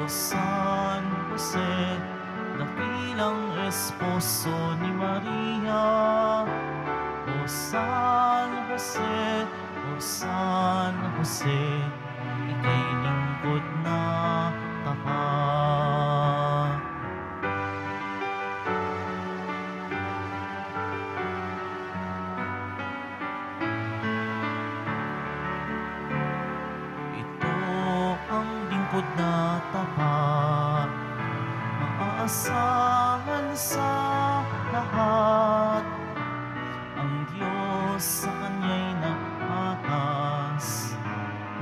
San Jose, dakilang esposo ni Maria. O San Jose, O San Jose, ika'y lingkod na tapat. Ito ang lingkod na tapat, maaasahan sa lahat. Ang Diyos sa Kanya'y nag-atas,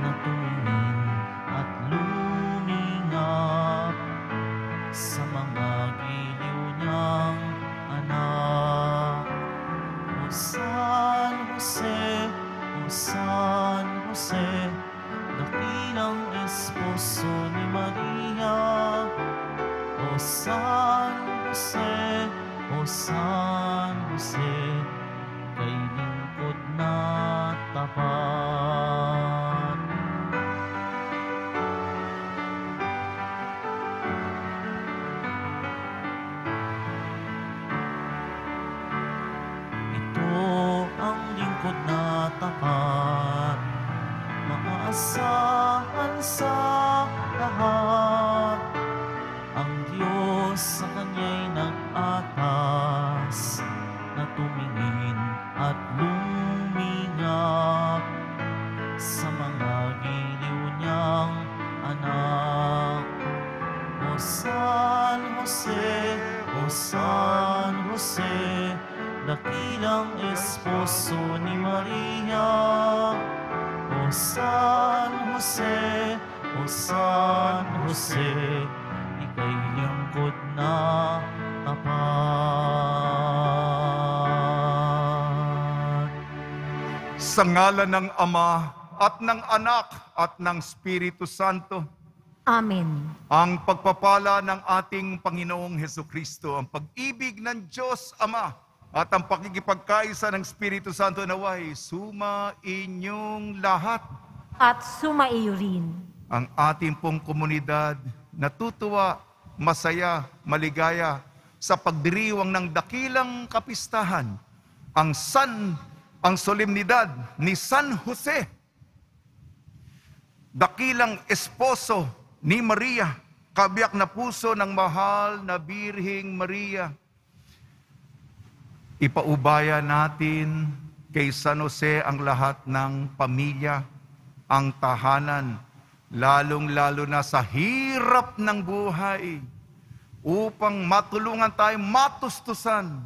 na tumingin at lumingap sa mga giliw niyang anak. O San Jose, O San Jose, dakilang esposo ni Maria. O San Jose, O San Jose, kay lingkod na tapat. Ito ang lingkod na tapat, maaasahan sa lahat. Ang Diyos sa Kanya'y nag-atas, na tumingin at lumingap sa mga giliw niyang anak. O San Jose, O San Jose, dakilang esposo ni Maria. O San Jose, O San Jose, ika'y lingkod na tapat. Sa ngalan ng Ama at ng Anak at ng Espiritu Santo, Amen. ang pagpapala ng ating Panginoong Hesukristo, ang pag-ibig ng Diyos Ama, at ang pakikipagkaisa ng Espiritu Santo naway suma inyong lahat. At sumaiyo rin. Ang ating pong komunidad natutuwa, masaya, maligaya sa pagdiriwang ng dakilang kapistahan, ang solemnidad ni San Jose, dakilang esposo ni Maria, kabiyak na puso ng mahal na Birheng Maria. Ipaubaya natin kay San Jose ang lahat ng pamilya, ang tahanan, lalong-lalo na sa hirap ng buhay, upang matulungan tayo matustusan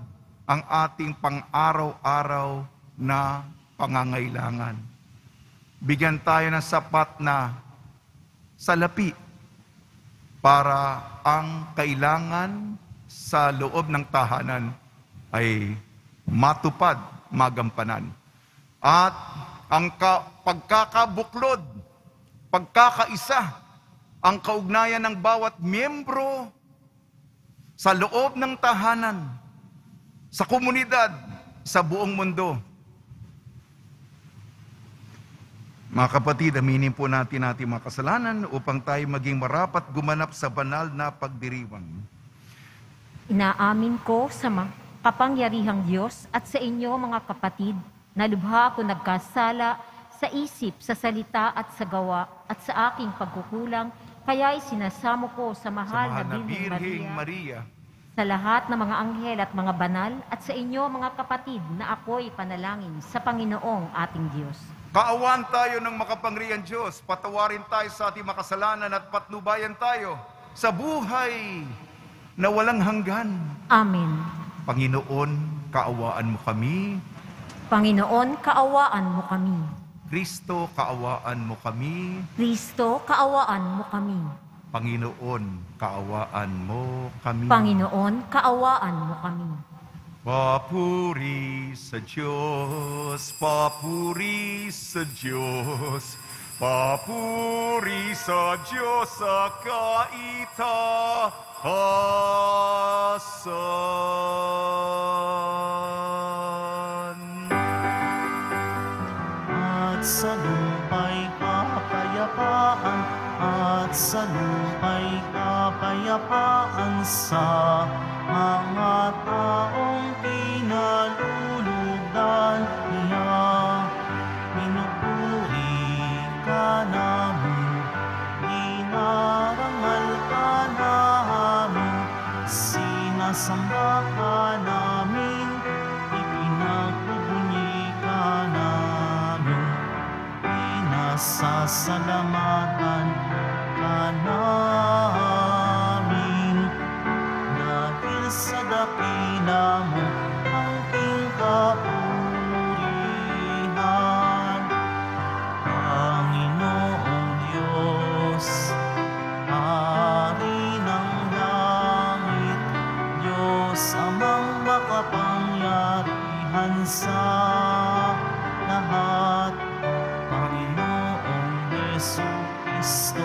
ang ating pang-araw-araw na pangangailangan. Bigyan tayo ng sapat na salapi para ang kailangan sa loob ng tahanan ay matupad, magampanan. At ang pagkakabuklod, pagkakaisa, ang kaugnayan ng bawat miyembro sa loob ng tahanan, sa komunidad, sa buong mundo. Mga kapatid, aminin po natin ating mga kasalanan upang tayo maging marapat gumanap sa banal na pagdiriwang. Inaamin ko sa kapangyarihang Diyos at sa inyo mga kapatid, na lubha ko nagkasala sa isip, sa salita at sa gawa at sa aking pagkukulang, kaya'y sinasamo ko sa mahal na Birheng Maria, sa lahat ng mga anghel at mga banal, at sa inyo mga kapatid na ako'y panalangin sa Panginoong ating Diyos. Kaawaan tayo ng makapangyarihang Diyos, patawarin tayo sa ating makasalanan at patnubayan tayo sa buhay na walang hanggan. Amen. Panginoon, kaawaan mo kami. Panginoon, kaawaan mo kami. Kristo, kaawaan mo kami. Kristo, kaawaan mo kami. Panginoon, kaawaan mo kami. Panginoon, kaawaan mo kami. Papuri sa Diyos, papuri sa Diyos, papuri sa Diyos sa kaitaasan. At sa lupa'y kapayapaan at at sa lupa'y kapayapaan sa mga taong pinalulugdan niya. Pinupuri ka namin, dinarangal ka namin, sinasamba ka namin, ipinagbubunyi ka namin, pinasasalamatan ka namin, dahil sa dakila mo ang iyong kapurihan. Panginoong Diyos, Hari ng langit, Diyos amang makapangyarihan sa lahat, Panginoong Jesucristo,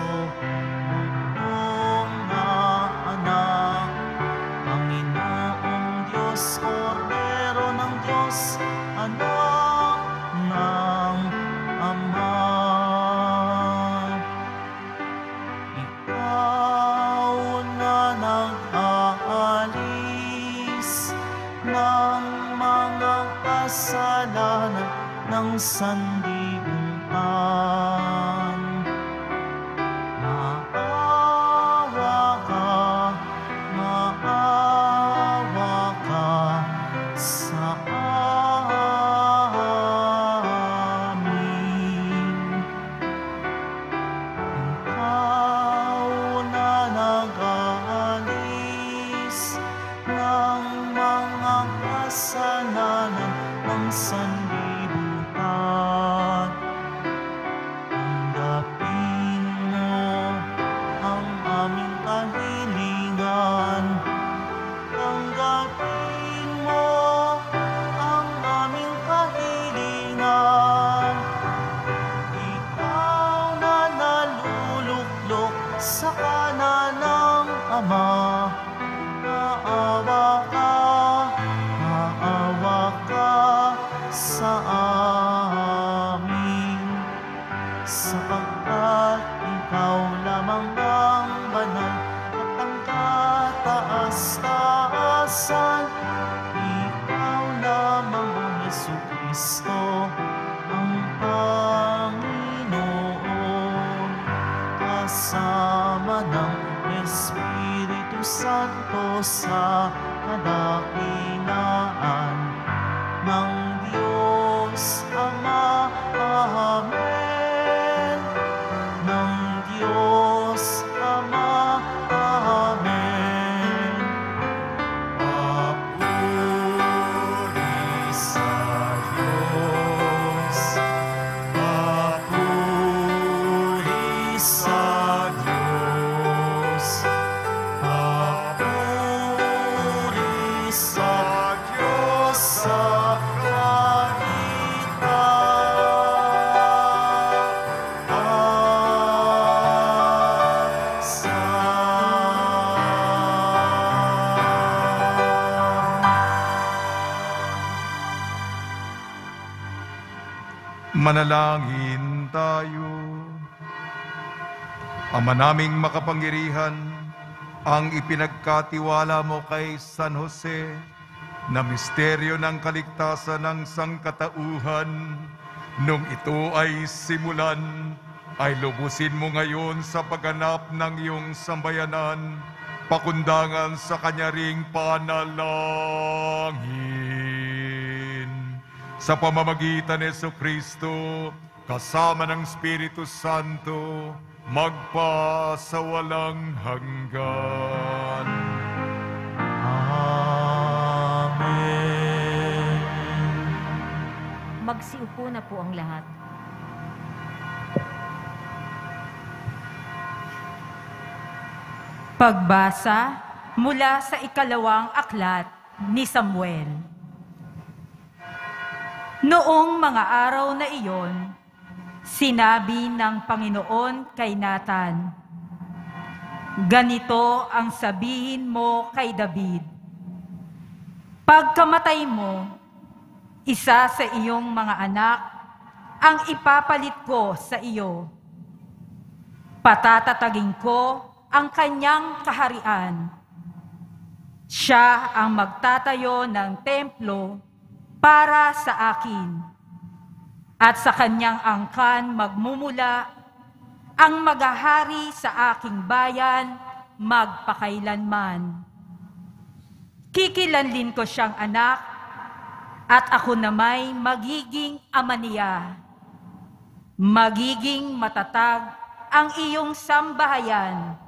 iyong anak, Panginoong Diyos, Kordero ng Diyos, anak ng Ama. Ikaw na nag-aalis ng mga kasalanan ng sanlibutan. Maawa ka sa amin. Ikaw na nag-aalis ng mga kasalanan ng sanlibutan. Tanggapin mo ang aming kahilingan. Tanggapin mo ang aming kahilingan. Ikaw na naluluklok sa kanan ng Ama, maawa ka sa amin, sapagkat ikaw lamang ang banal at ang kataas-taasan. Ikaw lamang ang Jesucristo, ang Panginoon, kasama ng Espiritu Santo sa kadakilaan ng Diyos Ama. Amen. Ng Diyos Ama. Amen. Papuri sa Diyos. Papuri sa Diyos. Papuri sa Diyos sa Manalangin tayo. Ama naming makapangyarihan, ang ipinagkatiwala mo kay San Jose na misteryo ng kaligtasan ng sangkatauhan, nung ito ay simulan, ay lubusin mo ngayon sa pagganap ng iyong sambayanan, pakundangan sa kanya ring panalangin. Sa pamamagitan ni Jesucristo, kasama ng Espiritu Santo, magpasawalang hanggan. Amen. Magsiupo na po ang lahat. Pagbasa mula sa ikalawang aklat ni Samuel. Noong mga araw na iyon, sinabi ng Panginoon kay Nathan, "Ganito ang sabihin mo kay David, pagkamatay mo, isa sa iyong mga anak ang ipapalit ko sa iyo. Patatatagin ko ang kanyang kaharian. Siya ang magtatayo ng templo para sa akin, at sa kanyang angkan magmumula ang maghahari sa aking bayan magpakailanman. Kikilanlin ko siyang anak, at ako namay magiging ama niya. Magiging matatag ang iyong sambahayan.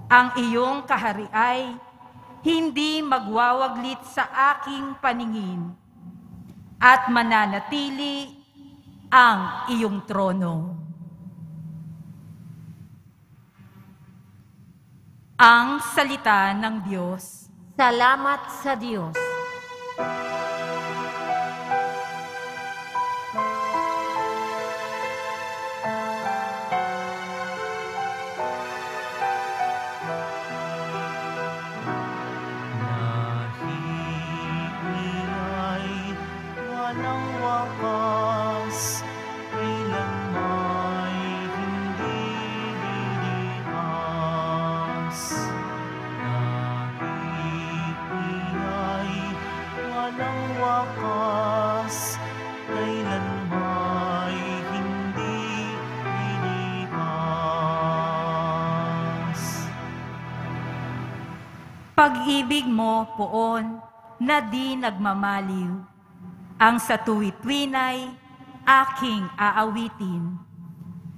Ang iyong kahari ay hindi magwawaglit sa aking paningin, at mananatili ang iyong trono. Ang salita ng Diyos. Salamat sa Diyos. Nahihingay, walang wakas, kailanmay hindi lilipas. Nahihingay, walang wakas, kailanmay hindi lilipas. Pag-ibig mo, poon, na di nagmamaliw, ang sa tuwit-winay aking aawitin.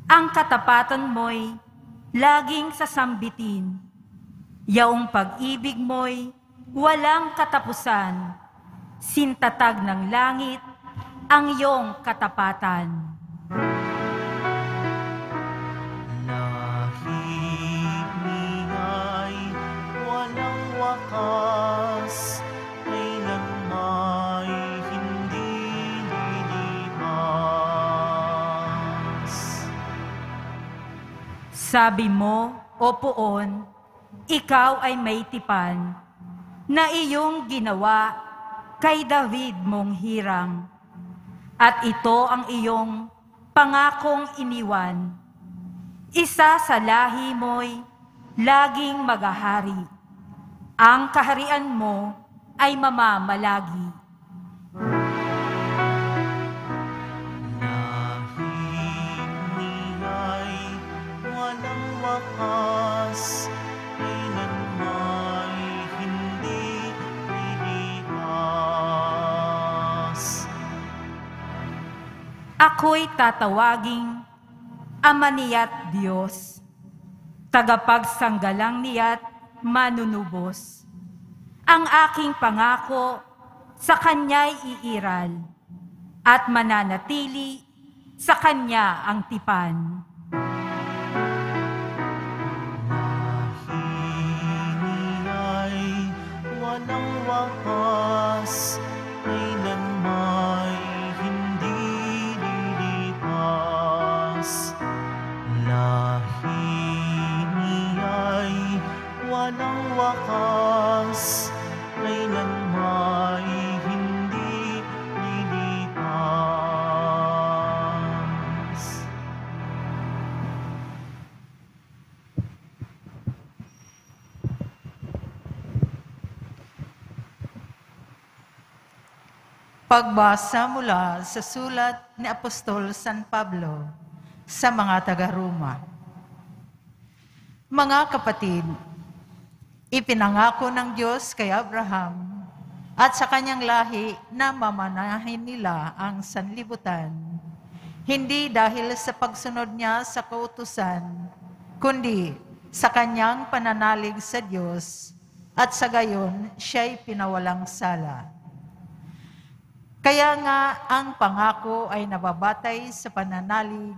Ang katapatan mo'y laging sasambitin. Yaong pag-ibig mo'y walang katapusan. Sintatag ng langit ang iyong katapatan. Nahihingay, walang wakas, kailanmay hindi lilipas. Sabi mo, o poon, ikaw ay may tipan na iyong ginawa kay David mong hirang. At ito ang iyong pangakong iniwan. Isa sa lahi mo'y laging maghahari. Ang kaharian mo ay mamamalagi. Nahihingay, walang wakas, kailanmay hindi lilipas. Ako'y tatawaging Ama niya't Diyos, tagapagsanggalang niya't manunubos. Ang aking pangako sa Kanya'y iiral, at mananatili sa Kanya ang tipan. Nahihingay, walang wakas, kailanmay hindi lilipas. Nahihingay, walang wakas, kailanmay hindi lilipas. Pagbasa mula sa sulat ni Apostol San Pablo sa mga taga-Roma. Mga kapatid, ipinangako ng Diyos kay Abraham at sa kanyang lahi na mamanahin nila ang sanlibutan, hindi dahil sa pagsunod niya sa kautusan, kundi sa kanyang pananalig sa Diyos, at sa gayon siya'y pinawalang sala. Kaya nga ang pangako ay nababatay sa pananalig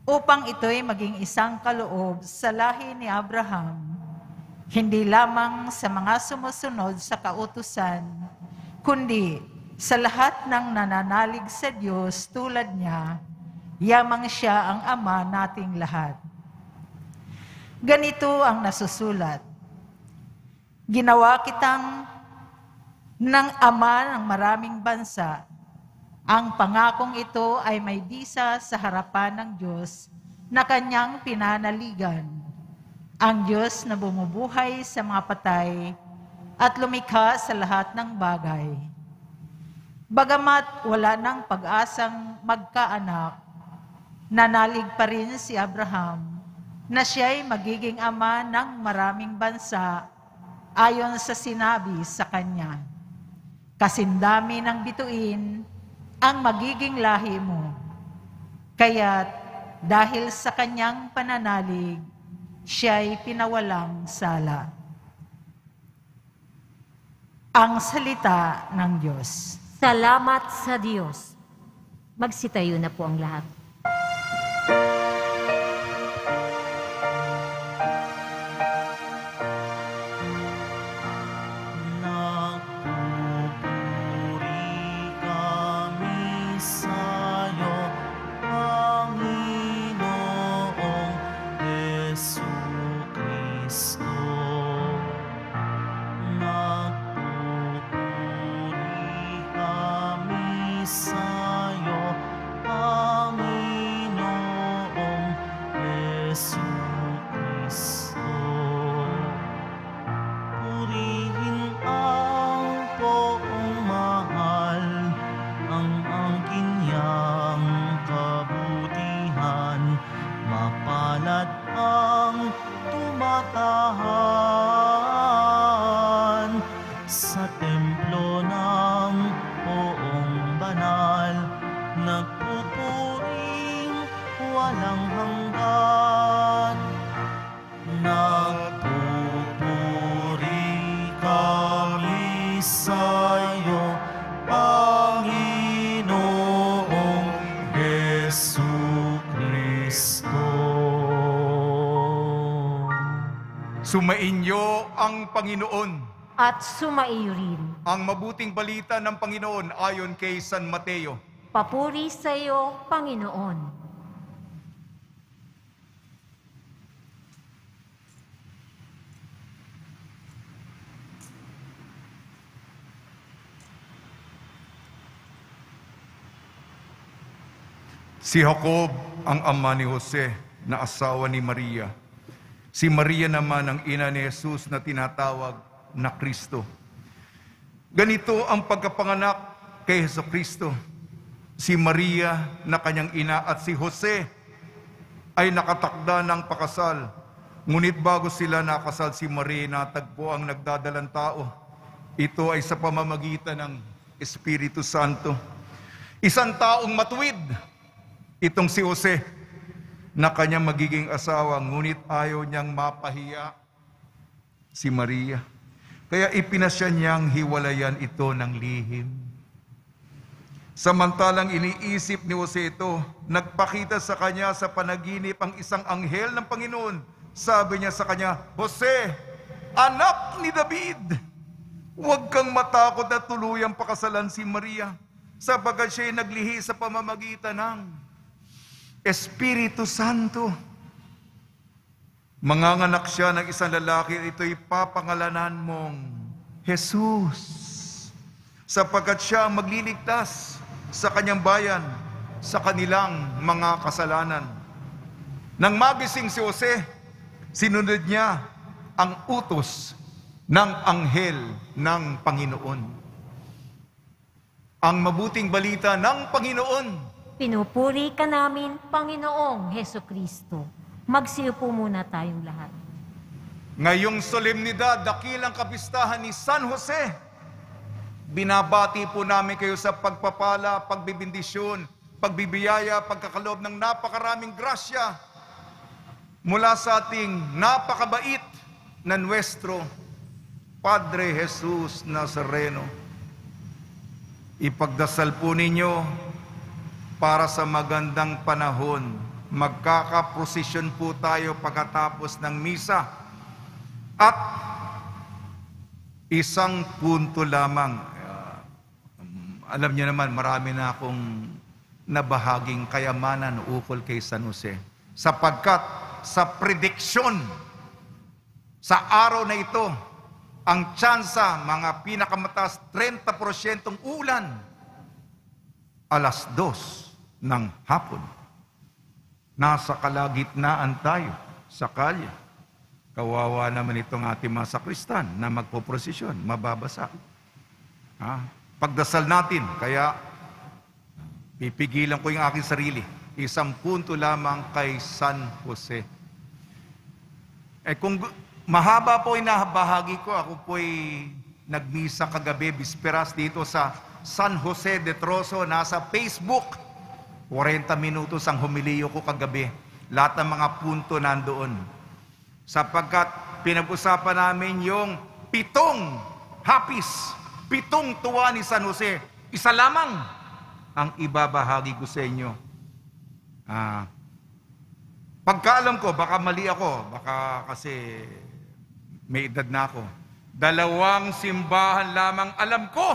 upang ito'y maging isang kaloob sa lahi ni Abraham, hindi lamang sa mga sumusunod sa kautusan, kundi sa lahat ng nananalig sa Diyos tulad niya, yamang siya ang ama nating lahat. Ganito ang nasusulat: Ginawa kitang ng ama ng maraming bansa. Ang pangakong ito ay may bisa sa harapan ng Diyos na kanyang pinanaligan, ang Diyos na bumubuhay sa mga patay at lumikha sa lahat ng bagay. Bagamat wala ng pag-asang magkaanak, nanalig pa rin si Abraham na siya'y magiging ama ng maraming bansa ayon sa sinabi sa kanya. Kasindami ng bituin ang magiging lahi mo. Kaya't dahil sa kanyang pananalig, siya'y pinawalang sala. Ang salita ng Diyos. Salamat sa Diyos. Magsitayo na po ang lahat. Nagpupuri kami sa'yo, Panginoong Jesucristo. Nagpupuri kami sa'yo, Panginoong Jesucristo. Purihin ang poong mahal, ang kanyang kabutihan, mapalad ang tumatahan sa templo ng poong banal, nagpupuring walang hanggan. Nagpupuri kami sa'yo, Panginoong Jesucristo. Sumainyo ang Panginoon. At sumaiyo rin. Ang mabuting balita ng Panginoon ayon kay San Mateo. Papuri sa iyo, Panginoon. Si Jacob ang ama ni Jose na asawa ni Maria. Si Maria naman ang ina ni Jesus na tinatawag na Kristo. Ganito ang pagkapanganak kay Jesucristo. Si Maria na kanyang ina at si Jose ay nakatakda ng pakasal. Ngunit bago sila nakasal, si Maria natagpo ang nagdadalang tao. Ito ay sa pamamagitan ng Espiritu Santo. Isang taong matuwid, itong si Jose, na kanyang magiging asawa, ngunit ayaw niyang mapahiya si Maria. Kaya ipinasya niyang hiwalayan ito ng lihim. Samantalang iniisip ni Jose ito, nagpakita sa kanya sa panaginip ang isang anghel ng Panginoon. Sabi niya sa kanya, Jose, anak ni David, huwag kang matakot na tuluyang pakasalan si Maria, sapagkat siya'y naglihi sa pamamagitan ng Espiritu Santo. Manganganak siya ng isang lalaki, ito'y papangalanan mong Jesus, sapagkat siya ang magliligtas sa kanyang bayan sa kanilang mga kasalanan. Nang magising si Jose, sinunod niya ang utos ng anghel ng Panginoon. Ang mabuting balita ng Panginoon. Pinupuri ka namin, Panginoong Jesucristo. Magsiupo muna tayong lahat. Ngayong solemnidad, dakilang kapistahan ni San Jose, binabati po namin kayo sa pagpapala, pagbibindisyon, pagbibiyaya, pagkakaloob ng napakaraming grasya mula sa ating napakabait na nuestro Padre Jesus Nazareno. Ipagdasal po ninyo para sa magandang panahon. Magkakaprosesyon po tayo pagkatapos ng misa. At isang punto lamang. Alam niyo naman, marami na akong nabahaging kayamanan ukol kay San Jose. Sapagkat sa prediksyon, sa araw na ito, ang tsansa, mga pinakamataas, 30% ulan, 2:00 ng hapon. Nasa kalagitnaan tayo sa kalye. Kawawa naman itong ating mga sakristan na magpoprosesyon, mababasa. Pagdasal natin, kaya pipigilan ko yung aking sarili. Isang punto lamang kay San Jose. Kung mahaba po inabahagi ko, ako po'y nagmisa kagabi, bisperas dito sa San Jose de Troso, nasa Facebook. 40 minutos ang humiliyo ko kagabi. Lahat ng mga punto nandoon. Sapagkat pinag-usapan namin yung 7 hapis, 7 tuwa ni San Jose. Isa lamang ang ibabahagi ko sa inyo. Pagkaalam ko, baka mali ako, baka kasi may edad na ako. 2 simbahan lamang alam ko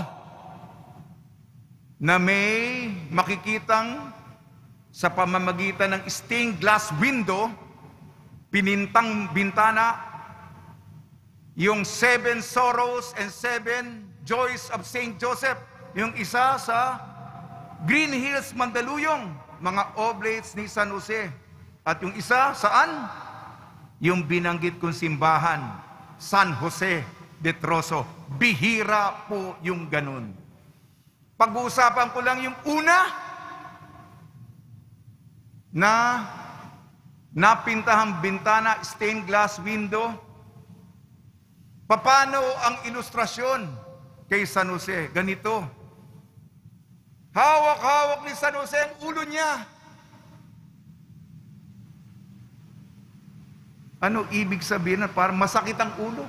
na may makikitang sa pamamagitan ng stained glass window, pinintang bintana, yung 7 sorrows and 7 joys of Saint Joseph. Yung isa sa Green Hills, Mandaluyong, mga oblates ni San Jose. At yung isa, saan? Yung binanggit kong simbahan, San Jose de Troso. Bihira po yung ganun. Pag-uusapan ko lang yung una, na napintahang bintana, stained glass window. Paano ang ilustrasyon kay San Jose? Ganito. Hawak-hawak ni San Jose ang ulo niya. Ano ibig sabihin na parang masakit ang ulo?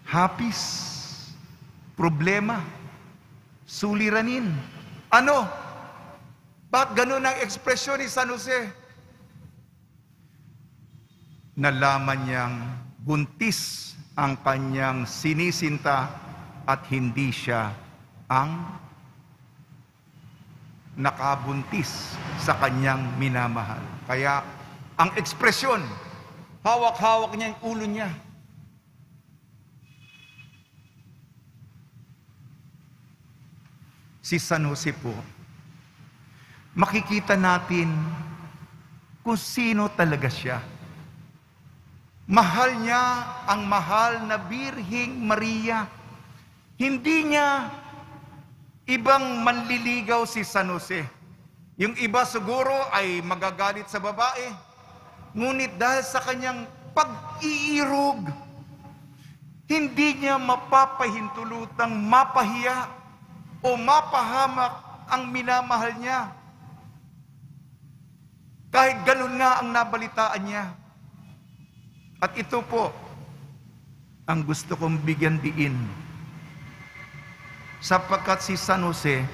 Hapis, problema, suliranin. Ano? Bakit ganun ang ekspresyon ni San Jose? Nalaman niyang buntis ang kanyang sinisinta at hindi siya ang nakabuntis sa kanyang minamahal. Kaya ang ekspresyon, hawak-hawak niya yung ulo niya. Si San Jose po, makikita natin kung sino talaga siya. Mahal niya ang mahal na Birheng Maria. Hindi niya ibang manliligaw si San Jose. Yung iba siguro ay magagalit sa babae. Ngunit dahil sa kanyang pag-iirog, hindi niya mapapahintulutang mapahiya o mapahamak ang minamahal niya. Kahit ganun nga ang nabalitaan niya. At ito po, ang gusto kong bigyan diin. Sapagkat si San Jose,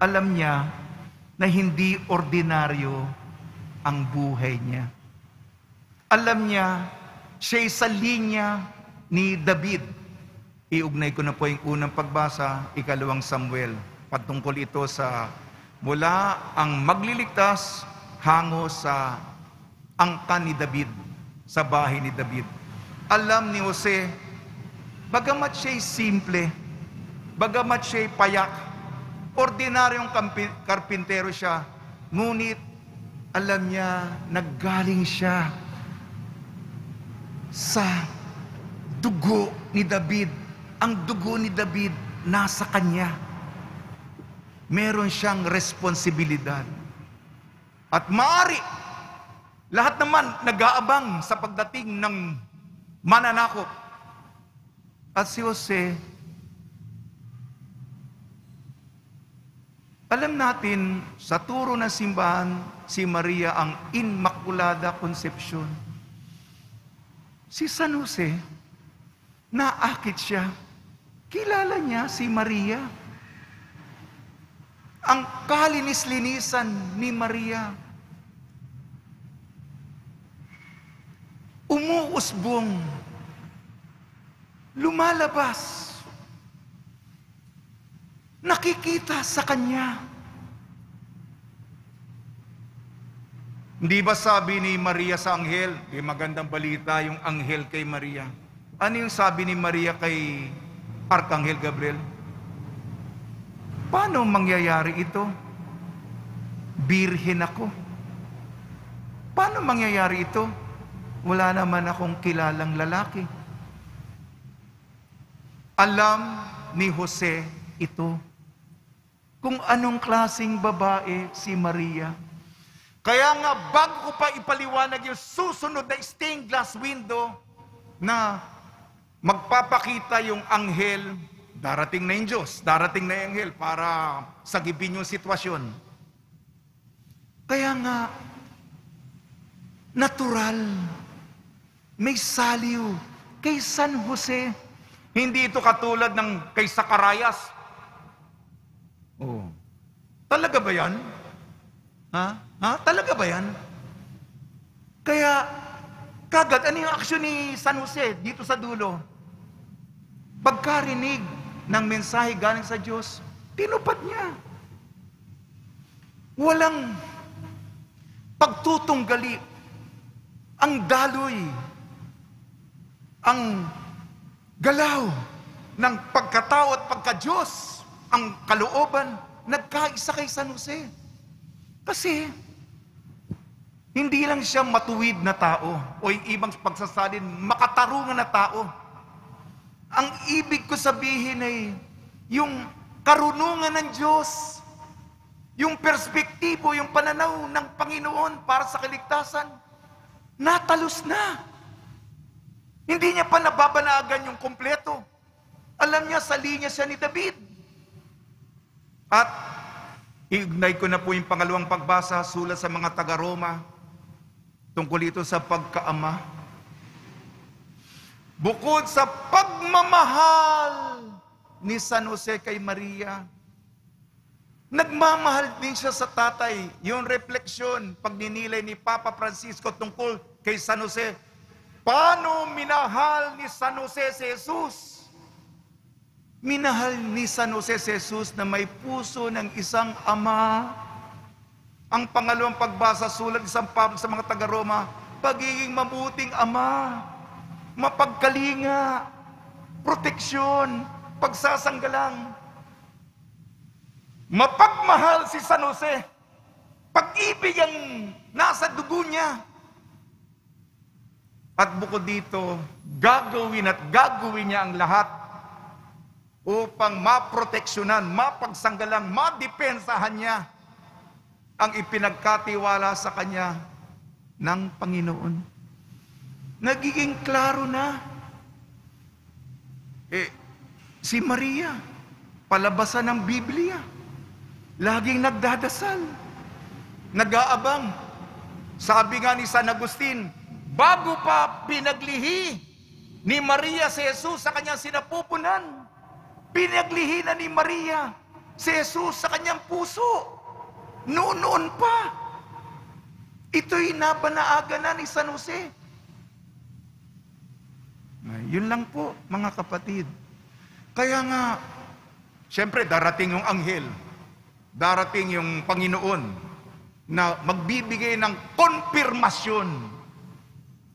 alam niya na hindi ordinaryo ang buhay niya. Alam niya, siya'y sa linya ni David. Iugnay ko na po yung unang pagbasa, 2 Samuel. Patungkol ito sa mula ang magliligtas hango sa angkan ni David, sa bahay ni David. Alam ni Jose, bagamat siya'y simple, bagamat siya'y payak, ordinaryong karpintero siya, ngunit alam niya, naggaling siya sa dugo ni David. Ang dugo ni David nasa kanya. Meron siyang responsibilidad. At maaari, lahat naman nag-aabang sa pagdating ng mananakop. At si Jose, alam natin, sa turo ng simbahan, si Maria ang Immaculada Concepcion. Si San Jose, naakit siya. Kilala niya si Maria. Ang kalinis-linisan ni Maria. Umuusbong, lumalabas, nakikita sa kanya. Hindi ba sabi ni Maria sa anghel, magandang balita yung anghel kay Maria. Ano yung sabi ni Maria kay Arkanghel Gabriel? Paano mangyayari ito? birhen ako. Paano mangyayari ito? Wala naman akong kilalang lalaki. Alam ni Jose ito, kung anong klaseng babae si Maria. Kaya nga, bago ko pa ipaliwanag yung susunod na stained glass window na magpapakita yung anghel, darating na yung Diyos, darating na yung anghel para sagipin yung sitwasyon. Kaya nga, natural, may saliw kay San Jose. Hindi ito katulad ng kay Zacarias. Oh. Talaga ba yan? Ha? Talaga ba yan? Kaya, kagad, ano yung aksyon ni San Jose dito sa dulo? Pagkarinig ng mensahe galing sa Diyos, tinupad niya. Walang pagtutunggali, ang daloy, ang galaw ng pagkatao at pagka-Diyos, ang kalooban, nagkaisa kay San Jose. Kasi, hindi lang siya matuwid na tao o yung ibang pagsasalin, makatarungan na tao. Ang ibig ko sabihin ay yung karunungan ng Diyos, yung perspektibo, yung pananaw ng Panginoon para sa kaligtasan, natalos na. Hindi niya pa nababanagan yung kompleto. Alam niya, sa linya siya ni David. At ignay ko na po yung pangalawang pagbasa, sulat sa mga taga-Roma, tungkol ito sa pagkaama. Bukod sa pagmamahal ni San Jose kay Maria, nagmamahal din siya sa tatay. Yung refleksyon, pagninilay ni Papa Francisco tungkol kay San Jose, paano minahal ni San Jose si Jesus? Minahal ni San Jose si Jesus na may puso ng isang ama. Ang pangalawang pagbasa, sulat ni San Pablo sa mga taga-Roma, pagiging mabuting ama, mapagkalinga, proteksyon, pagsasanggalang. Mapagmahal si San Jose, pag-ibig ang nasa dugo niya. At bukod dito, gagawin niya ang lahat upang maproteksyonan, mapagsanggalang, madepensahan niya ang ipinagkatiwala sa kanya ng Panginoon. Nagiging klaro na. Si Maria, palabasan ng Biblia, laging nagdadasal, nag-aabang. Sabi nga ni San Agustin, bago pa pinaglihi ni Maria si Jesus sa kanyang sinapupunan, pinaglihi na ni Maria si Jesus sa kanyang puso. Noon pa. Ito'y nabanaaga na ni San Jose. Yun lang po, mga kapatid. Kaya nga, siyempre darating yung anghel, darating yung Panginoon na magbibigay ng konfirmasyon.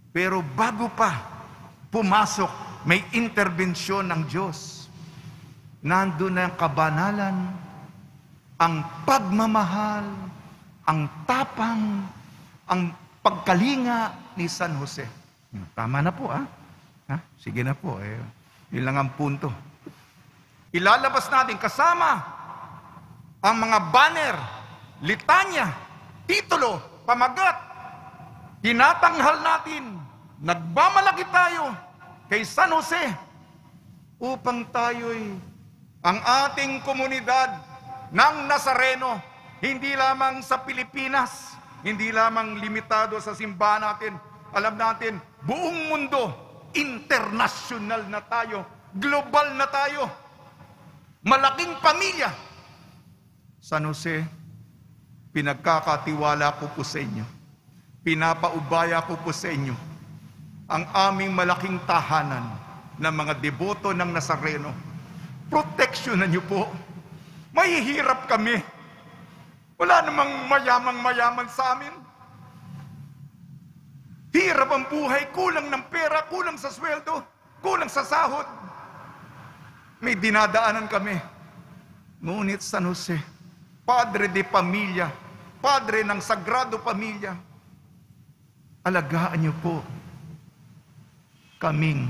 Pero bago pa pumasok, may interbensyon ng Diyos. Nandun na ang kabanalan, ang pagmamahal, ang tapang, ang pagkalinga ni San Jose. Tama na po, Sige na po, yun lang ang punto. Ilalabas natin kasama ang mga banner, litanya, titulo, pamagat. Tinatanghal natin, nagmamalaki tayo kay San Jose upang tayo'y ang ating komunidad ng Nazareno, hindi lamang sa Pilipinas, hindi lamang limitado sa simbahan natin. Alam natin, buong mundo, international na tayo, global na tayo, malaking pamilya. San Jose, pinagkakatiwala ko po sa inyo, pinapaubaya ko po sa inyo ang aming malaking tahanan ng mga deboto ng Nazareno. Proteksyonan niyo po. Mahihirap kami. Wala namang mayamang-mayaman sa amin. Hirap ang buhay, kulang ng pera, kulang sa sweldo, kulang sa sahod. May dinadaanan kami. Ngunit San Jose, Padre de Pamilya, Padre ng Sagrado Pamilya, alagaan niyo po kaming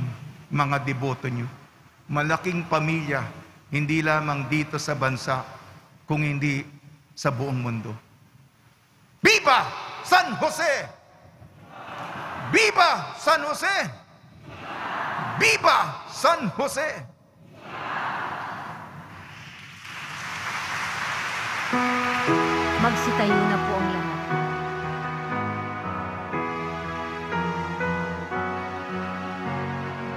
mga deboto niyo. Malaking pamilya, hindi lamang dito sa bansa, kung hindi sa buong mundo. Viva San Jose! Viva San Jose! Viva San Jose! Magsitayo na po ang lahat.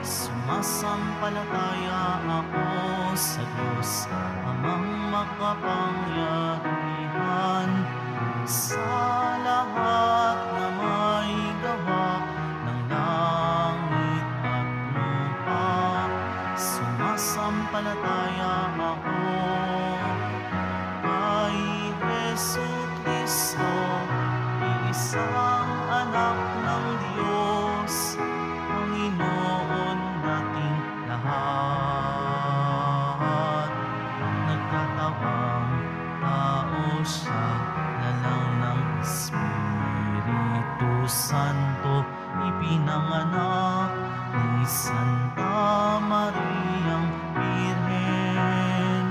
Sumasampalataya ako sa Diyos, Amang makapangyarihan, sa lahat na may gawa ng langit at lupa. Sumasampalataya ako kay Jesucristo, iisang anak ng Diyos, Panginoon nating lahat. Nagkatawang tao siya, lalang ng Espiritu Santo, ipinanganak ni Santa Mariang Birhen.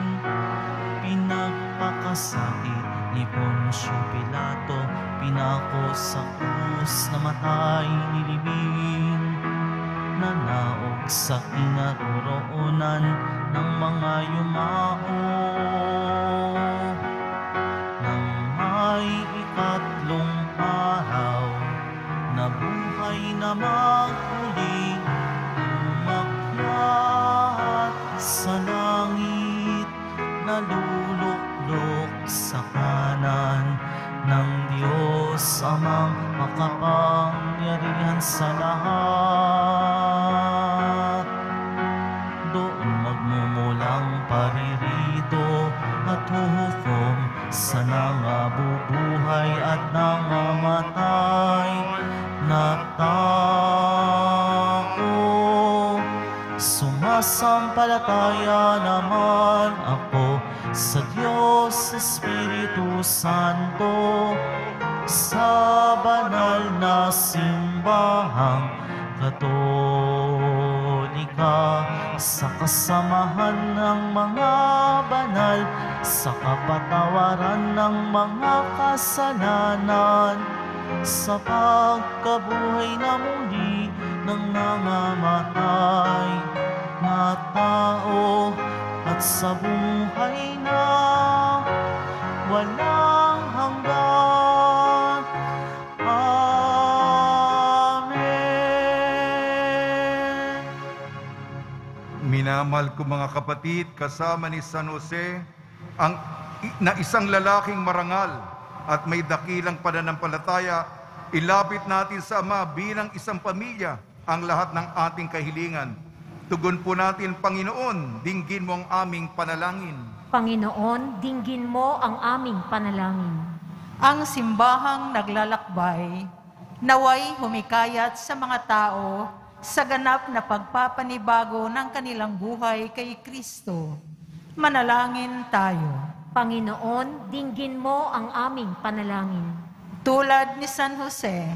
Pinagpakasakit ni Poncio Pilato, pinako sa krus, namatay nilibing, nanaog sa kinaroroonan ng mga yumao. Nang may ikatlong araw, nabuhay na magmuli, umakyat sa langit, naluluklok sa kanan ng Diyos Amang makapangyarihan sa lahat. Doon magmumulang paririto at huhukom sa nangabubuhay at nangamatay na tao. Sumasampalataya naman ako sa Diyos Espiritu Santo, sa banal na simbahang Katolika, sa kasamahan ng mga banal, sa kapatawaran ng mga kasalanan, sa pagkabuhay na muli ng nangamatay na tao, at sa buhay na walang hanggan. Amen. Minamahal ko mga kapatid, kasama ni San Jose, na isang lalaking marangal at may dakilang pananampalataya, ilapit natin sa Ama bilang isang pamilya ang lahat ng ating kahilingan. Tugon po natin, Panginoon, dinggin mo ang aming panalangin. Panginoon, dinggin mo ang aming panalangin. Ang simbahang naglalakbay, naway humikayat sa mga tao sa ganap na pagpapanibago ng kanilang buhay kay Kristo. Manalangin tayo. Panginoon, dinggin mo ang aming panalangin. Tulad ni San Jose,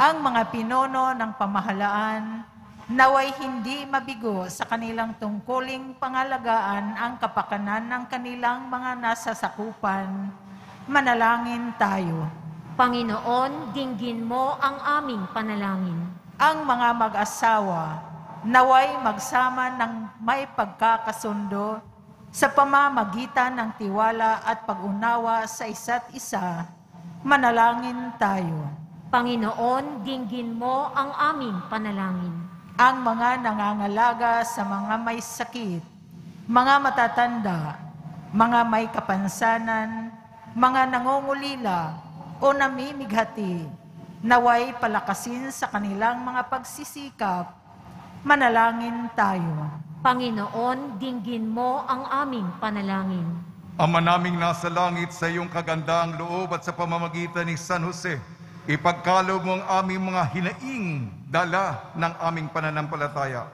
ang mga pinuno ng pamahalaan, naway hindi mabigo sa kanilang tungkuling pangalagaan ang kapakanan ng kanilang mga nasasakupan. Manalangin tayo. Panginoon, dinggin mo ang aming panalangin. Ang mga mag-asawa, naway magsama ng may pagkakasundo sa pamamagitan ng tiwala at pag-unawa sa isa't isa. Manalangin tayo. Panginoon, dinggin mo ang aming panalangin. Ang mga nangangalaga sa mga may sakit, mga matatanda, mga may kapansanan, mga nangungulila o namimighati, naway palakasin sa kanilang mga pagsisikap. Manalangin tayo. Panginoon, dinggin mo ang aming panalangin. Ama naming nasa langit, sa iyong kagandaang loob at sa pamamagitan ni San Jose, ipagkaloob mo ang aming mga hinaing dala ng aming pananampalataya.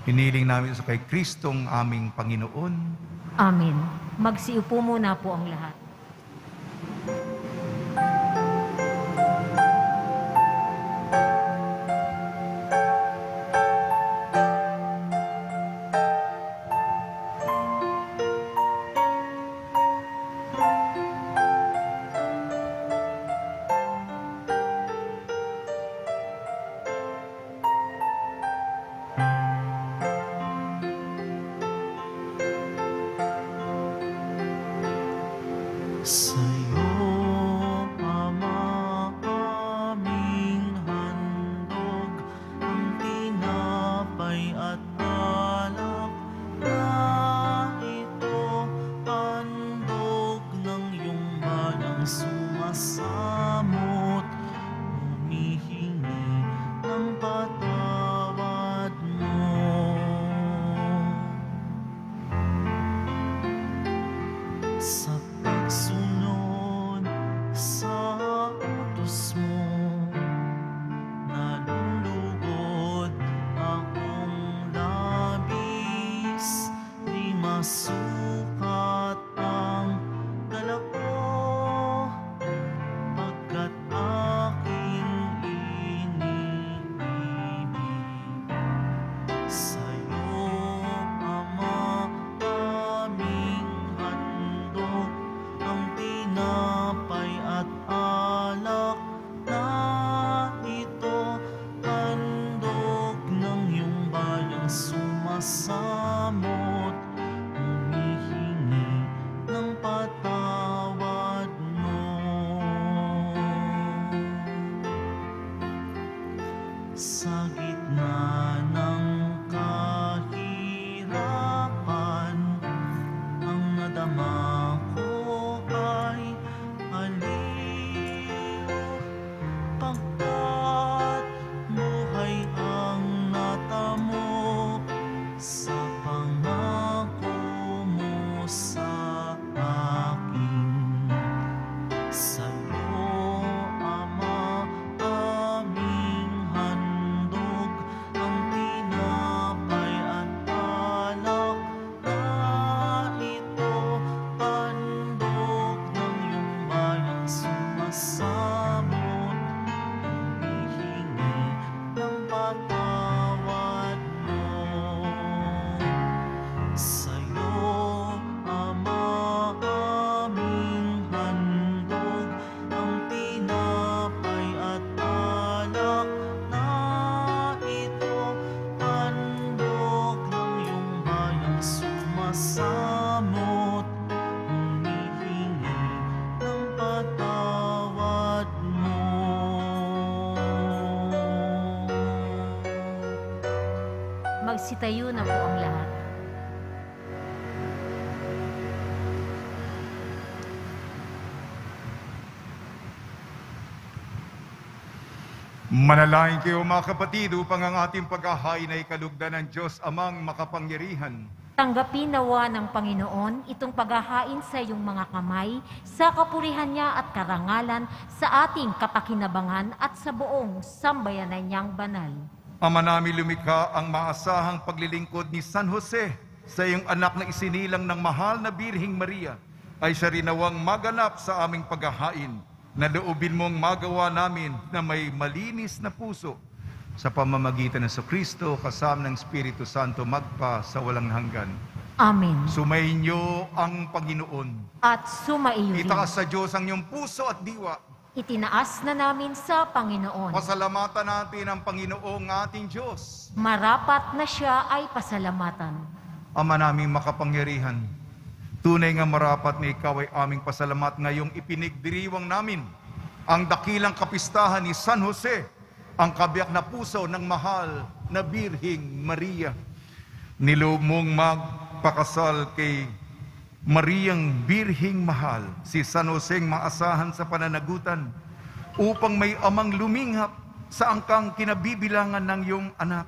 Hiniling namin sa kay Kristong aming Panginoon. Amen. Magsiupo muna po ang lahat. Sa'yo, Ama, aming handog ang tinapay at alak na ito, handog ng iyong balang sumasamot, humihingi ng patawad mo. Sa pagsunod sa utos mo, nalulugod akong labis, di masukat ang dala ko, pagkat aking iniibig. Sa'yo, Ama, aming handog ang tinapay at alak na ito, handog ng iyong bayang sumasamot, humihingi ng patawad mo. Sa gitna ng kahirapan, ang nadama ko ay aliw, pagkat buhay ang natamo sa pangako mo sa akin. Sa'yo, Ama, aming handog ang tinapay at alak na ito, handog ng iyong bayang sumasamot, humihingi ng patawad mo. Sa'yo, Ama, aming handog ang tinapay at alak na ito, handog ng iyong bayang sumasamot, humihingi ng patawad mo. Magsitayo na po ang lahat. Manalangin kayo mga kapatid upang ang ating paghahain ay kalugdan ng Diyos Amang makapangyarihan. Tanggapin nawa ng Panginoon itong paghahain sa iyong mga kamay, sa kapurihan niya at karangalan, sa ating kapakinabangan at sa buong sambayanan niyang banal. Ama namin lumikha ang maasahang paglilingkod ni San Jose sa iyong anak na isinilang ng mahal na Birheng Maria, ay siya rin nawang maganap sa aming paghahain, na loobin mong magawa namin na may malinis na puso sa pamamagitan ng Kristo kasama ng Espiritu Santo magpa sa walang hanggan. Amen. Sumayin niyo ang Panginoon. At sumaiyo rin. Itaas sa Diyos ang iyong puso at diwa. Itinaas na namin sa Panginoon. Pasalamatan natin ang Panginoong ating Diyos. Marapat na siya ay pasalamatan. Ama naming makapangyarihan, tunay nga marapat na ikaw ay aming pasalamat ngayong ipinigdiriwang namin ang dakilang kapistahan ni San Jose, ang kabiyak na puso ng mahal na Birheng Maria. Niloob mong magpakasal kay Mariang Birheng Mahal, si San Joseng maasahan sa pananagutan, upang may amang luminghap sa angkang kinabibilangan ng iyong anak.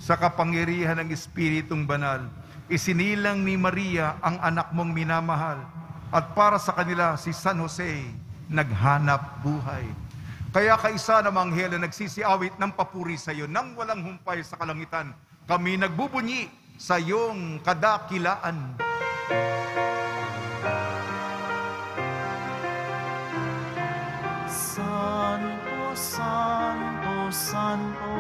Sa kapangyarihan ng Espiritong Banal, isinilang ni Maria ang anak mong minamahal, at para sa kanila si San Jose naghanap buhay. Kaya kaisa ng anghel na nagsisiawit ng papuri sa iyo nang walang humpay sa kalangitan, kami nagbubunyi sa iyong kadakilaan. Santo, Santo, Santo,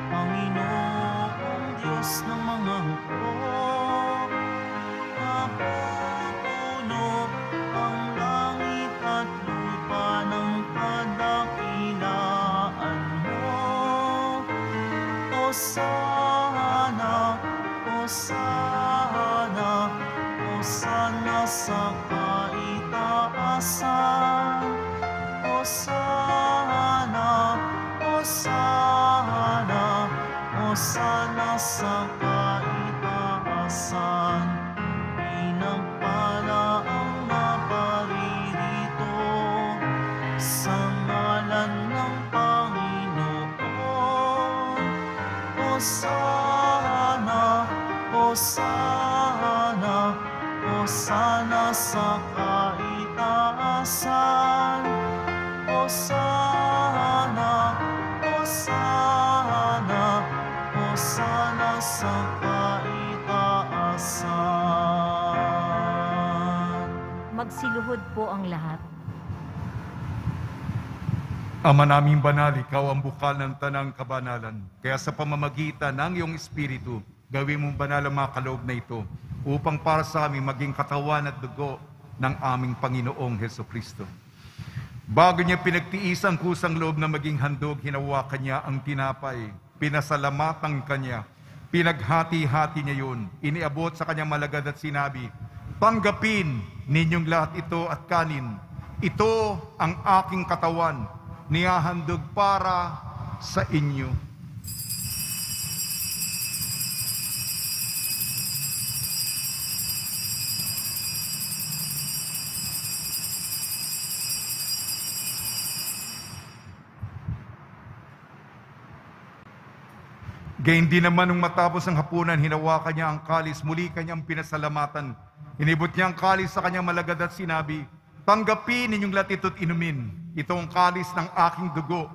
Panginoong Diyos ng mga hukbo, napupuno ang langit at lupa ng kadakilaan mo. Hosana, Hosana, Hosana sa kaitaasan. kaitaasan. Hosana, Hosana, Hosana sa kaitaasan. Pinagpala ang naparirito sa ngalan ng Panginoon. Hosana, Hosana, Hosana sa kaitaasan. Hosana, Hosana, Hosana sa kaitaasan. Magsiluhod po ang lahat. Ama naming banal, ikaw ang bukal ng tanang kabanalan. Kaya sa pamamagitan ng iyong Espiritu, gawin mong banal ang mga kaloob na ito upang para sa amin maging katawan at dugo ng aming Panginoong Hesukristo. Bago niya pinagtiis ang kusang loob na maging handog, hinawakan niya ang tinapay, pinasalamatan kanya, pinaghati-hati niya yun, iniabot sa kanyang malagad at sinabi, "Tanggapin ninyong lahat ito at kanin. Ito ang aking katawan, nihahandog para sa inyo." Gayun din naman nung matapos ang hapunan, hinawakan niya ang kalis, muli kanyang pinasalamatan. Inibot niya ang kalis sa kanyang malagad at sinabi, "Tanggapin ninyong lahat ito't inumin. Ito ang kalis ng aking dugo.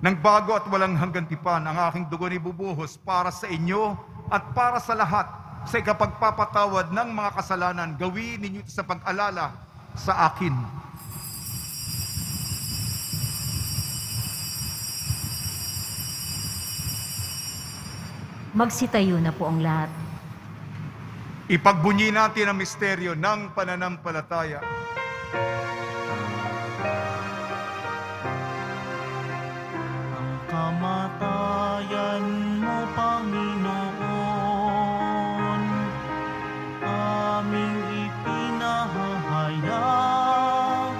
Nang bago at walang hanggang tipan, ang aking dugo ni bubuhos para sa inyo at para sa lahat sa ikapagpapatawad ng mga kasalanan. Gawin ninyo ito sa pag-alala sa akin." Magsitayo na po ang lahat. Ipagbunyi natin ang misteryo ng pananampalataya. Ang kamatayan mo, Panginoon, aming ipinahahayag.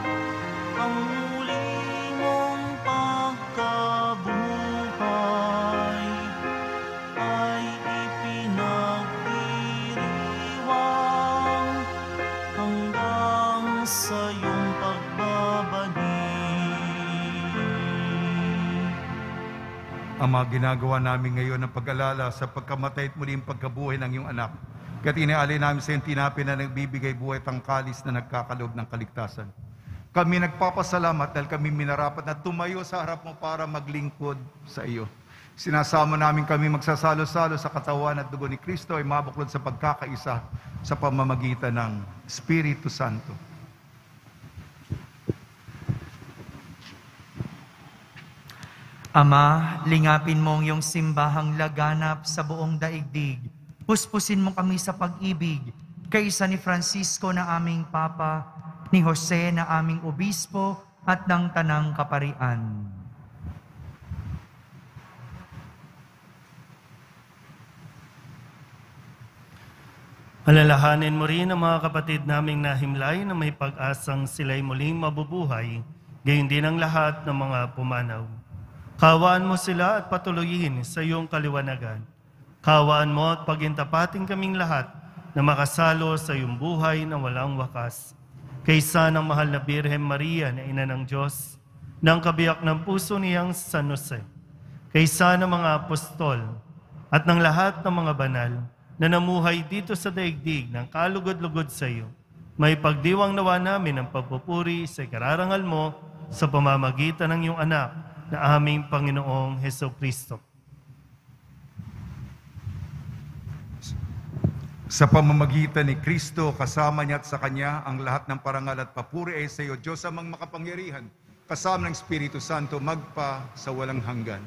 Ang muli mong pagkabuhay ay ipinagdiriwang hanggang sa iyong pagbabalik. Ama, ginagawa namin ngayon ang pag-alala sa pagkamatay at muling pagkabuhay ng iyong anak. Kaya't inialay namin sa iyong tinapay na nagbibigay buhay at ang kalis na nagkakaloob ng kaligtasan. Kami nagpapasalamat dahil kami minarapat na tumayo sa harap mo para maglingkod sa iyo. Sinasama namin kami magsasalo-salo sa katawan at dugo ni Kristo ay mabuklod sa pagkakaisa sa pamamagitan ng Espiritu Santo. Ama, lingapin mo ang iyong simbahang laganap sa buong daigdig. Puspusin mo kami sa pag-ibig, kaisa ni Francisco na aming Papa, ni Jose na aming Obispo, at ng Tanang Kaparian. Alalahanin mo rin ang mga kapatid naming nahimlay na may pag-asang sila'y muling mabubuhay, gayon din ang lahat ng mga pumanaw. Kawaan mo sila at patuloyin sa iyong kaliwanagan. Kawaan mo at pagintapatin kaming lahat na makasalo sa iyong buhay na walang wakas. Kaysa ng mahal na Birhen Maria na Ina ng Diyos, ng kabiyak ng puso niyang San Jose, kaysa ng mga apostol at ng lahat ng mga banal na namuhay dito sa daigdig ng kalugod-lugod sa iyo, may pagdiwang nawa namin ang pagpupuri sa ikararangal mo sa pamamagitan ng iyong anak na aming Panginoong Hesukristo. Sa pamamagitan ni Kristo, kasama niya at sa Kanya, ang lahat ng parangal at papuri ay sa iyo, Diyos amang makapangyarihan, kasama ng Espiritu Santo, magpa sa walang hanggan.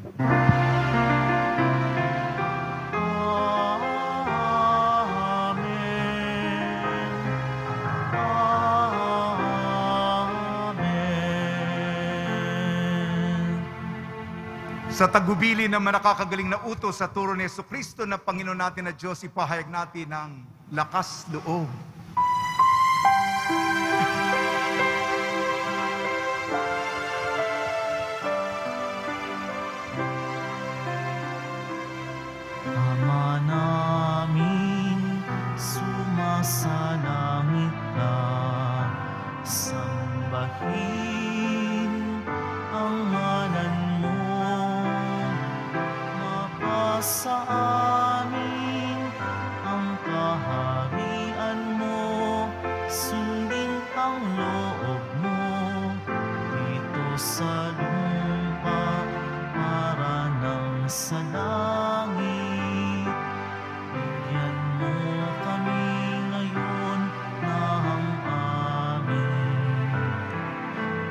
Sa tagubili ng nakakagaling na utos sa turo ni Jesucristo na Panginoon natin na Diyos, ipahayag natin ng lakas loob. nasa langit ka, sambahin ang ngalan mo, mapasa amin ang kaharian mo, sundin ang loob mo dito sa lupa para nang sa langit. Bigyan mo kami ngayon ng aming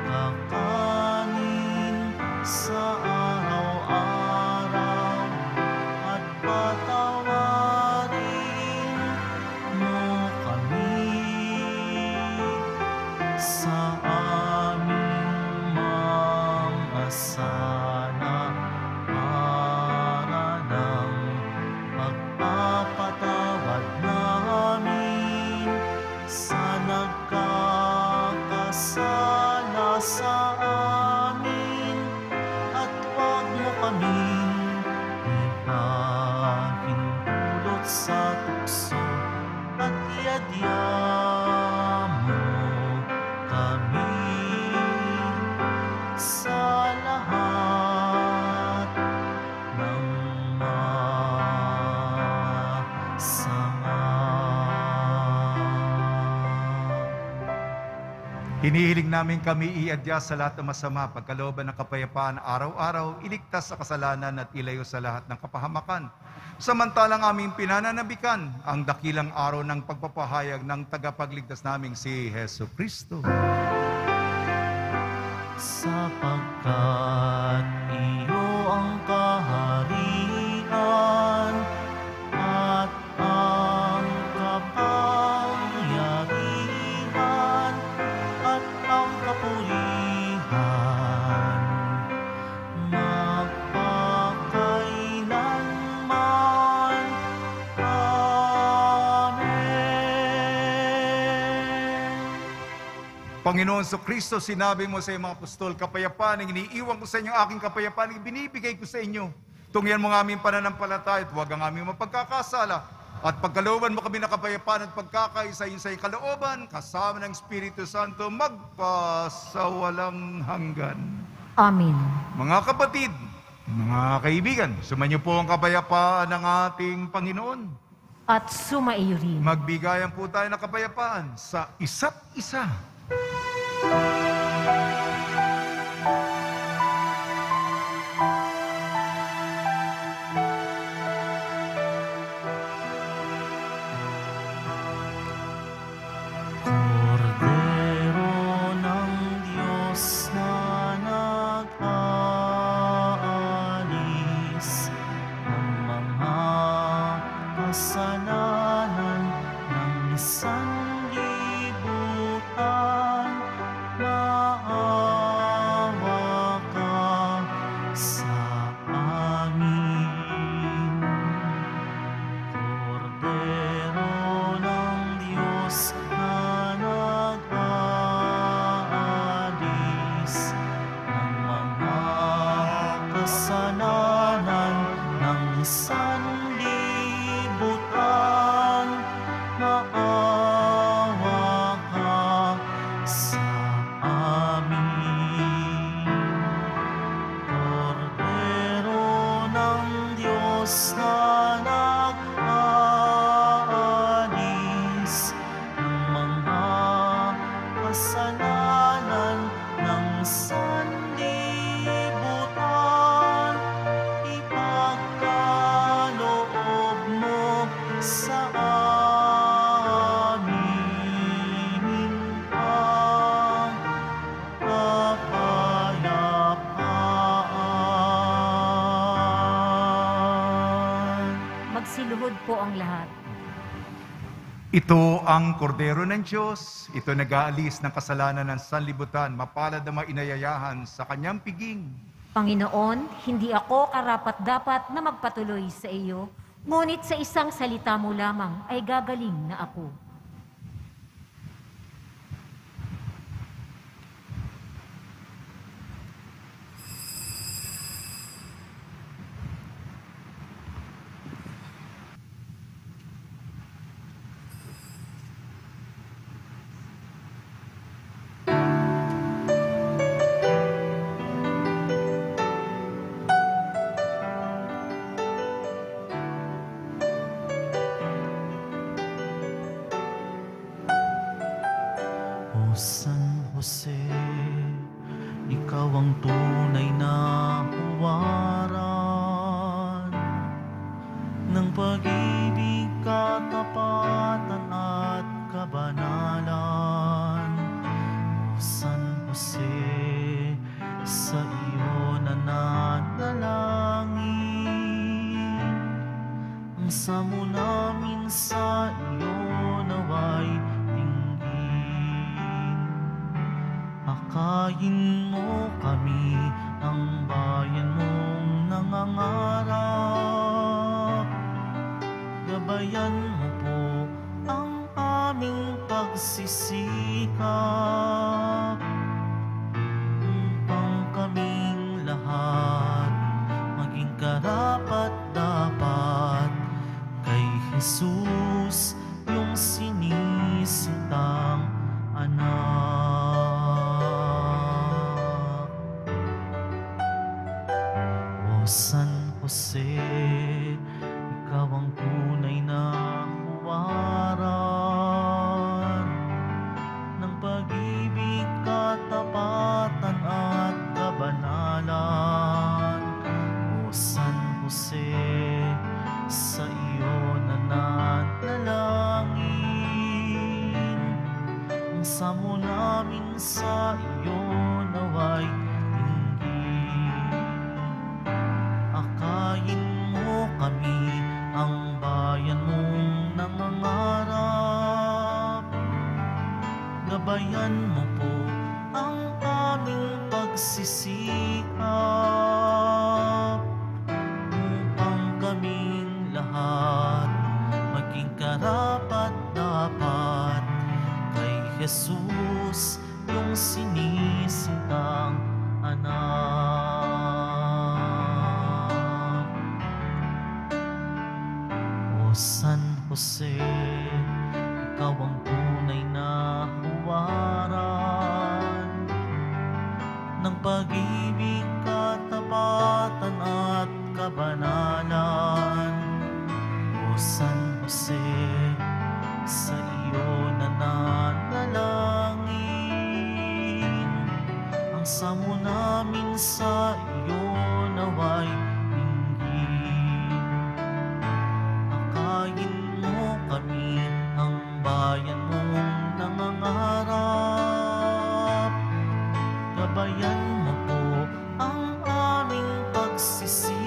kakanin sa araw-araw, at patawarin mo kami sa aming mga sala, para ng pagpapatawad namin sa nagkakasala sa amin, at huwag mo kaming ipahintulot sa tukso, at iadya mo kami sa lahat ng masama. Hinihiling namin kami iadya sa lahat ng masama, pagkalooban ng kapayapaan araw-araw, iligtas sa kasalanan at ilayo sa lahat ng kapahamakan. Samantalang aming pinananabikan ang dakilang araw ng pagpapahayag ng tagapagligtas naming si Hesu Kristo. Sapagkat iyo ang kaharian at ang kapangyarihan at ang kapurihan magpakailanman. Amen. Panginoon Kristo, sinabi mo sa iyong mga apostol, kapayapaan ang iniiwan ko sa inyo, aking kapayapaan ang binibigay ko sa inyo. Tungyan mo ang aming pananampalataya at huwag ang aming mapagkakasala. At pagkalooban mo kami ng kapayapaan at pagkakaisa-isa sa iyong kalooban, kasama ng Espiritu Santo, magpasawalang hanggan. Amen. Mga kapatid, mga kaibigan, sumanyo po ang kapayapaan ng ating Panginoon. At sumaiyo rin. Magbigayan po tayo ng kapayapaan sa isa't isa. Kordero ng Diyos na nag-aalis ng mga kasalanan ng sanlibutan, maawa ka sa amin. Kordero ng Diyos na nag-aalis ng mga kasalanan ng sanlibutan, maawa ka sa amin. Kordero ng Diyos na nag-aalis ng mga kasalanan ng sanlibutan, ipagkaloob mo sa amin ang kapayapaan. Magsiluhod po ang lahat. Ito ang kordero ng Diyos. Ito nag-aalis ng kasalanan ng sanlibutan. Mapalad na mainayayahan sa kanyang piging. Panginoon, hindi ako karapat-dapat na magpatuloy sa iyo, ngunit sa isang salita mo lamang ay gagaling na ako. San Jose, ikaw ang tunay na huwaran ng pag-ibig, katapatan at kabanalan. O San Jose, sa iyo nananalangin, ang samo namin sa iyo naway dinggin. Akayin mo kami, ang bayan mong nangangarap. Gabayan mo po ang aming pagsisikap, upang kaming lahat maging karapat-dapat kay Jesus, yung sinisintang anak. O San Jose, ikaw ang tunay na huwaran ng pag-ibig, katapatan at kabanalan. O San Jose, sa iyo nananalangin, ang samo namin sa iyo naway dinggin. Akayin mo kami, ang bayan mong nangangarap. Gabayan mo po ang aming pagsisikap, upang kaming lahat maging karapat-dapat kay Jesus, yung sinisintang anak. O San Jose, ikaw ang tunay na huwaran ng pag-ibig, katapatan at kabanalan. O San Jose, sa iyo nananalangin, ang samo namin sa iyo naway dinggin. Akayin mo kami, ang bayan mong nangangarap. Gabayan mo po ang aming pagsisikap,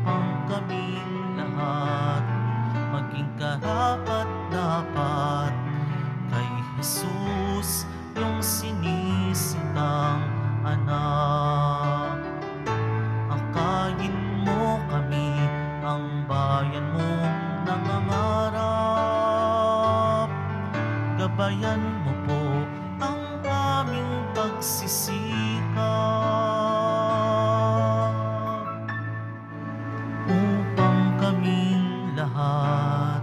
upang kaming lahat maging karapat-dapat kay Jesus, yung sinisintang anak. Akayin mo kami, ang bayan mong nangangarap. Gabayan mo po ang aming pagsisikap, upang kaming lahat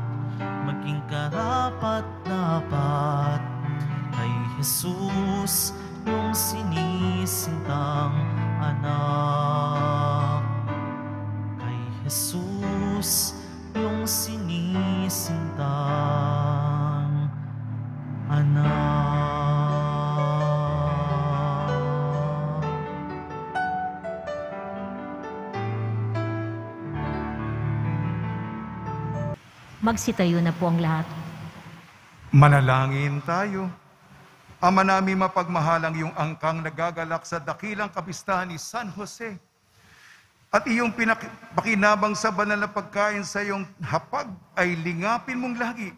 maging karapat-dapat kay Jesus, yung sinisintang anak. Kay Jesus, yung sinisintang anak. Magsitayo na po ang lahat. Manalangin tayo. Ama namin mapagmahalang, yung angkang nagagalak sa dakilang kapistahan ni San Jose, at iyong pakinabang sa banal na pagkain sa iyong hapag ay lingapin mong lagi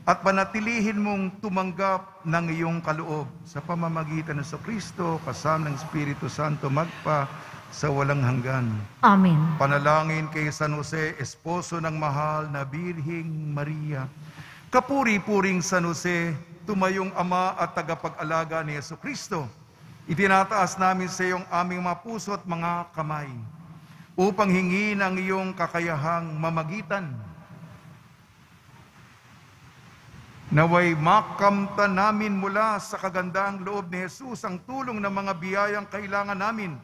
at panatilihin mong tumanggap ng iyong kaloob sa pamamagitan ng Kristo kasama ng Espiritu Santo magpa sa walang hanggan. Amen. Panalangin kay San Jose, esposo ng mahal na Birheng Maria. Kapuri-puring San Jose, tumayong ama at tagapag-alaga ni Jesucristo, itinataas namin sa iyong aming mga puso at mga kamay upang hingin ang iyong kakayahang mamagitan. Naway makamtan namin mula sa kagandahang loob ni Jesus ang tulong ng mga biyayang kailangan namin,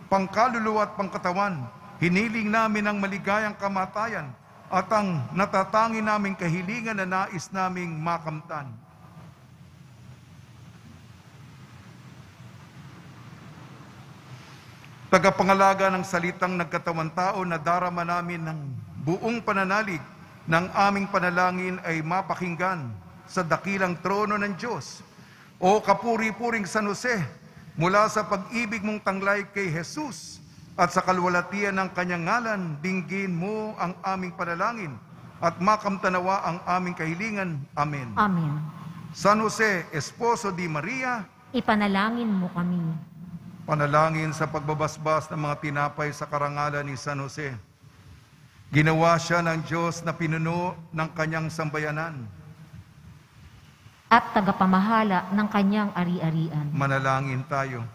pangkaluluwa at pangkatawan. Hiniling namin ang maligayang kamatayan at ang natatangi naming kahilingan na nais naming makamtan. Tagapangalaga ng salitang nagkatawang tao na darama namin ng buong pananalig ng aming panalangin ay mapakinggan sa dakilang trono ng Diyos. O kapuri-puring San Jose, mula sa pag-ibig mong tanglay kay Jesus at sa kalwalatian ng kanyang ngalan, dinggin mo ang aming panalangin at makamtanawa ang aming kahilingan. Amen. Amen. San Jose, Esposo di Maria, Ipanalangin mo kami. panalangin sa pagbabasbas ng mga tinapay sa karangalan ni San Jose. Ginawa siya ng Diyos na pinuno ng kanyang sambayanan. At tagapamahala ng kanyang ari-arian. Manalangin tayo.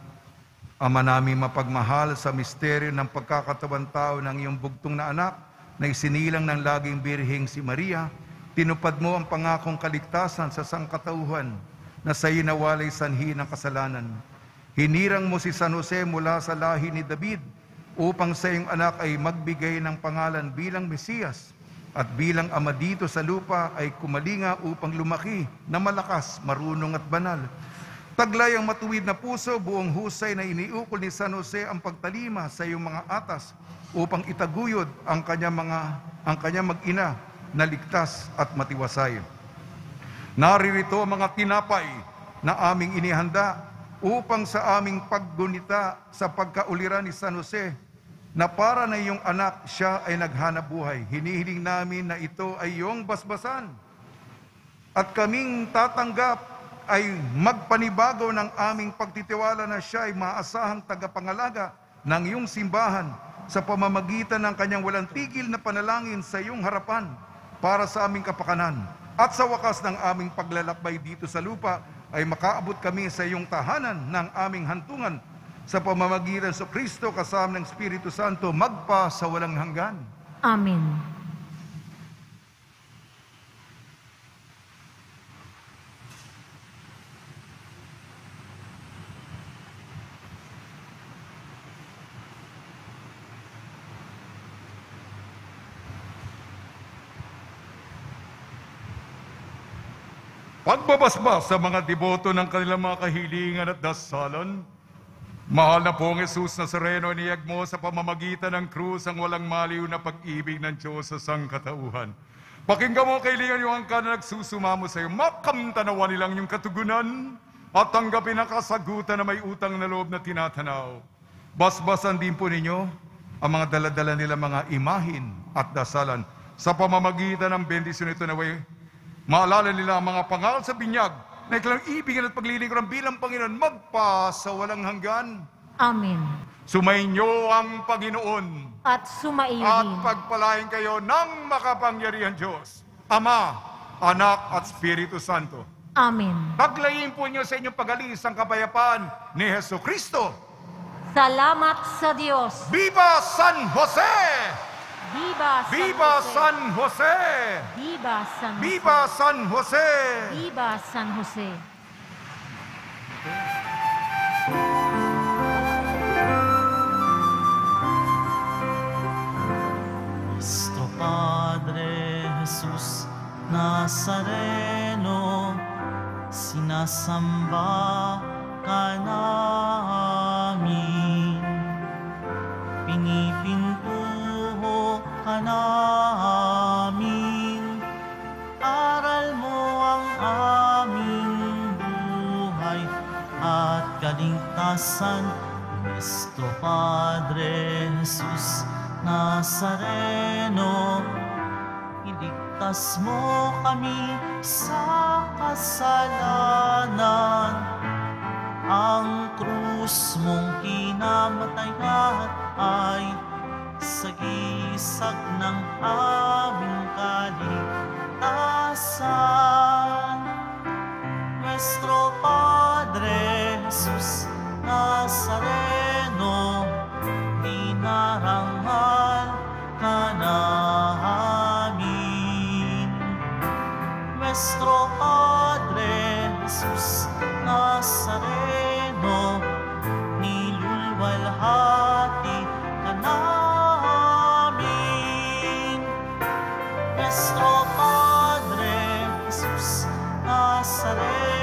Ama namin mapagmahal, sa misteryo ng pagkakatawan tao ng iyong bugtong na anak na isinilang ng laging birheng si Maria, tinupad mo ang pangakong kaligtasan sa sangkatauhan na sa iyo nawalay sanhi ng kasalanan. Hinirang mo si San Jose mula sa lahi ni David upang sa iyong anak ay magbigay ng pangalan bilang Mesiyas at bilang ama dito sa lupa ay kumalinga upang lumaki na malakas, marunong at banal. Taglay ang matuwid na puso, buong husay na iniukol ni San Jose ang pagtalima sa iyong mga atas upang itaguyod ang kanyang mag-ina na ligtas at matiwasay. Naririto ang mga tinapay na aming inihanda upang sa aming paggunita sa pagkauliran ni San Jose na para na iyong anak siya ay naghanap buhay. Hinihiling namin na ito ay iyong basbasan at kaming tatanggap ay magpanibago ng aming pagtitiwala na siya ay maasahang tagapangalaga ng iyong simbahan sa pamamagitan ng kanyang walang tigil na panalangin sa iyong harapan para sa aming kapakanan. At sa wakas ng aming paglalakbay dito sa lupa, ay makaabot kami sa iyong tahanan ng aming hantungan sa pamamagitan sa Kristo kasama ng Espiritu Santo magpa sa walang hanggan. Amen. Pagbabasbas sa mga deboto ng kanilang mga kahilingan at dasalan, mahal na pong Jesus Nazareno, iniyag mo sa pamamagitan ng krus ang walang maliw na pag-ibig ng Diyos sa sangkatauhan. Pakinggan mo ang kahilingan yung angkan na nagsusumamo sa iyo, makamtanawa nilang yung katugunan at tanggapin ang kasagutan na may utang na loob na tinatanaw. Basbasan din po ninyo ang mga daladala nila mga imahin at dasalan sa pamamagitan ng bendisyon ito na way maalala nila ang mga pangaral sa binyag na ikilang ibigin at paglilingkuran bilang Panginoon magpa sa walang hanggan. Amen. Sumainyo ang Panginoon At sumaiyo at din. pagpalain kayo ng makapangyarihan Diyos, Ama, Anak at Espiritu Santo. Amen. Paglayin po niyo sa inyong pag-alis ang kapayapaan ni Jesucristo. Salamat sa Diyos. Viva San Jose! Viva San Viva Jose. San Jose! Viva San Jose. Viva San Jose! Viva San Jose. Nuestro Padre Jesus Nazareno, sinasamba ka namin, pinipintuho ka namin, aral mo ang aming buhay at kaligtasan. Nuestro Padre Jesus Nazareno, iligtas mo kami sa kasalanan. Ang krus mong kinamatayan ay sagisag ng aming kaligtasan. Nuestro Padre Jesus Nazareno, dinarangal ka namin. Nuestro Padre Jesus Nazareno, nilulwalhati ka namin. Nazaret.